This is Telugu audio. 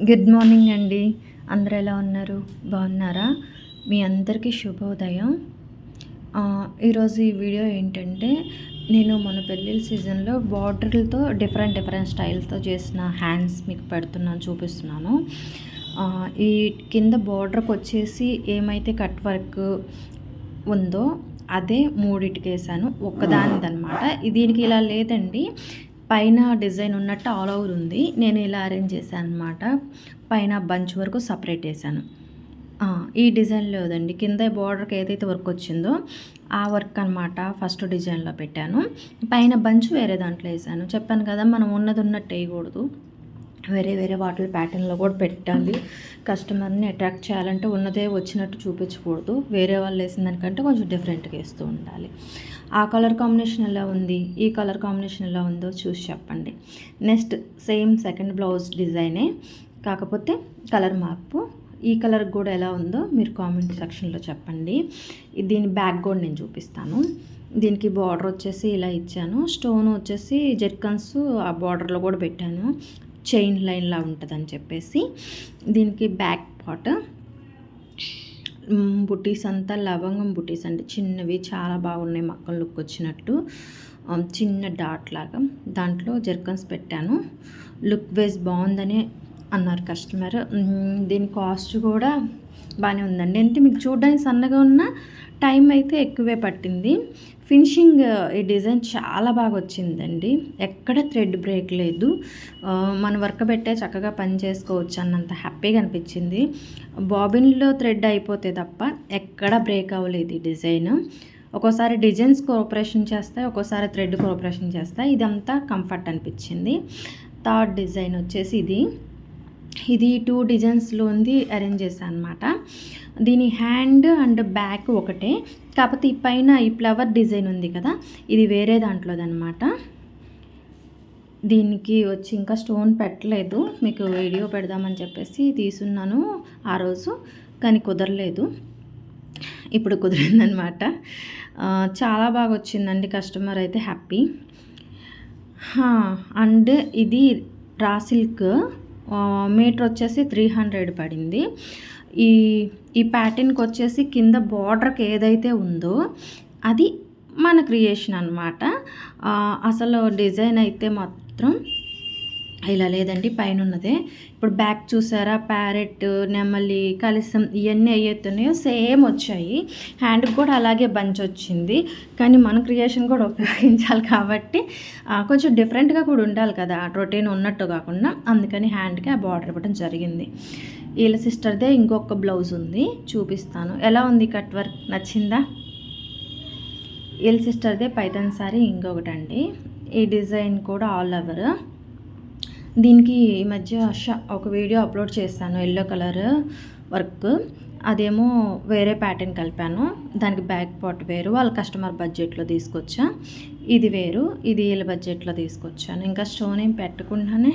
గుడ్ మార్నింగ్ అండి. అందరూ ఎలా ఉన్నారు? బాగున్నారా? మీ అందరికీ శుభోదయం. ఈరోజు ఈ వీడియో ఏంటంటే, నేను మొన్న పెళ్ళిళ్ళ సీజన్లో బార్డర్లతో డిఫరెంట్ స్టైల్స్తో చేసిన హ్యాండ్స్ మీకు చూపిస్తున్నాను. ఈ కింద బార్డర్కి వచ్చేసి ఏమైతే కట్ వర్క్ ఉందో అదే మూడిటికేసాను, ఒక్కదానిదనమాట. దీనికి ఇలా లేదండి, పైన డిజైన్ ఉన్నట్టు ఆల్ ఓవర్ ఉంది. నేను ఇలా అరేంజ్ చేశాను అనమాట. పైన బంచ్ వరకు సపరేట్ వేసాను. ఈ డిజైన్ లేదండి, కింద బార్డర్కి ఏదైతే వర్క్ వచ్చిందో ఆ వర్క్ అనమాట ఫస్ట్ డిజైన్లో పెట్టాను. పైన బంచ్ వేరే దాంట్లో వేసాను. చెప్పాను కదా, మనం ఉన్నది ఉన్నట్టు వేయకూడదు, వేరే వాటి ప్యాటర్న్లో కూడా పెట్టాలి. కస్టమర్ని అట్రాక్ట్ చేయాలంటే ఉన్నదే వచ్చినట్టు చూపించకూడదు, వేరే వాళ్ళు వేసిన దానికంటే కొంచెం డిఫరెంట్గా వేస్తూ ఉండాలి. ఆ కలర్ కాంబినేషన్ ఎలా ఉంది, ఈ కలర్ కాంబినేషన్ ఎలా ఉందో చూసి చెప్పండి. నెక్స్ట్ సేమ్ సెకండ్ బ్లౌజ్ డిజైనే, కాకపోతే కలర్ మార్పు. ఈ కలర్ కూడా ఎలా ఉందో మీరు కామెంట్ సెక్షన్లో చెప్పండి. దీని బ్యాక్ కూడా నేను చూపిస్తాను. దీనికి బార్డర్ వచ్చేసి ఇలా ఇచ్చాను, స్టోన్ వచ్చేసి జెర్కన్స్ ఆ బార్డర్లో కూడా పెట్టాను, చైన్ లైన్లా ఉంటుందని చెప్పేసి. దీనికి బ్యాక్ పార్ట్ బుటీస్ అంతా లవంగం బుటీస్ అండి, చిన్నవి చాలా బాగున్నాయి, మక్కల లుక్ వచ్చినట్టు చిన్న డాట్ లాగా. దాంట్లో జెర్కన్స్ పెట్టాను. లుక్ వైజ్ బాగుందని అన్నారు కస్టమర్. దీని కాస్ట్ కూడా బాగానే ఉందండి. అంటే మీకు చూడడానికి సన్నగా ఉన్న టైం అయితే ఎక్కువే పట్టింది. ఫినిషింగ్ ఈ డిజైన్ చాలా బాగా వచ్చిందండి, ఎక్కడ థ్రెడ్ బ్రేక్ లేదు. మన వర్క్ పెట్టే చక్కగా పని చేసుకోవచ్చు అన్నంత హ్యాపీగా అనిపించింది. బాబిన్లో థ్రెడ్ అయిపోతే తప్ప ఎక్కడ బ్రేక్ అవ్వలేదు ఈ డిజైన్. ఒక్కోసారి డిజైన్స్ కోఆపరేషన్ చేస్తాయి, ఒక్కోసారి థ్రెడ్ కోఆపరేషన్ చేస్తాయి. ఇదంతా కంఫర్ట్ అనిపించింది. థర్డ్ డిజైన్ వచ్చేసి ఇది 2 డిజైన్స్లో ఉంది, అరేంజ్ చేశాను అనమాట. దీని హ్యాండ్ అండ్ బ్యాక్ ఒకటే, కాకపోతే ఈ పైన ఈ ఫ్లవర్ డిజైన్ ఉంది కదా, ఇది వేరే దాంట్లోదనమాట. దీనికి వచ్చి ఇంకా స్టోన్ పెట్టలేదు, మీకు వీడియో పెడదామని చెప్పేసి తీసున్నాను ఆ రోజు, కానీ కుదరలేదు. ఇప్పుడు కుదిరిందనమాట. చాలా బాగా వచ్చిందండి, కస్టమర్ అయితే హ్యాపీ. అండ్ ఇది రా సిల్క్, మీటర్ వచ్చేసి 300 పడింది. ఈ ప్యాటర్న్కి వచ్చేసి కింద బార్డర్కి ఏదైతే ఉందో అది మన క్రియేషన్ అనమాట. అసలు డిజైన్ అయితే మాత్రం ఇలా లేదండి, పైన ఉన్నదే. ఇప్పుడు బ్యాక్ చూసారా, ప్యారెట్, నెమలి, కలిసం ఇవన్నీ అయ్యేస్తున్నాయో సేమ్ వచ్చాయి. హ్యాండ్కి కూడా అలాగే బంచ్ వచ్చింది, కానీ మన క్రియేషన్ కూడా ఉపయోగించాలి కాబట్టి కొంచెం డిఫరెంట్గా కూడా ఉండాలి కదా, రొటీన్ ఉన్నట్టు కాకుండా. అందుకని హ్యాండ్కి ఆ బార్డర్ ఇవ్వడం జరిగింది. వీళ్ళ సిస్టర్దే ఇంకొక బ్లౌజ్ ఉంది, చూపిస్తాను. ఎలా ఉంది కట్ వర్క్, నచ్చిందా? వీళ్ళ సిస్టర్దే పైథాన్ సారీ ఇంకొకటండి. ఈ డిజైన్ కూడా ఆల్ ఓవర్. దీనికి ఈ మధ్య ఒక వీడియో అప్లోడ్ చేస్తాను, ఎల్లో కలర్ వర్క్. అదేమో వేరే ప్యాటర్న్ కలిపాను, దానికి బ్యాక్ పార్ట్ వేరు, వాళ్ళ కస్టమర్ బడ్జెట్లో తీసుకొచ్చా. ఇది వేరు, ఇది వీళ్ళ బడ్జెట్లో తీసుకొచ్చాను. ఇంకా స్టోన్ ఏం పెట్టకుండానే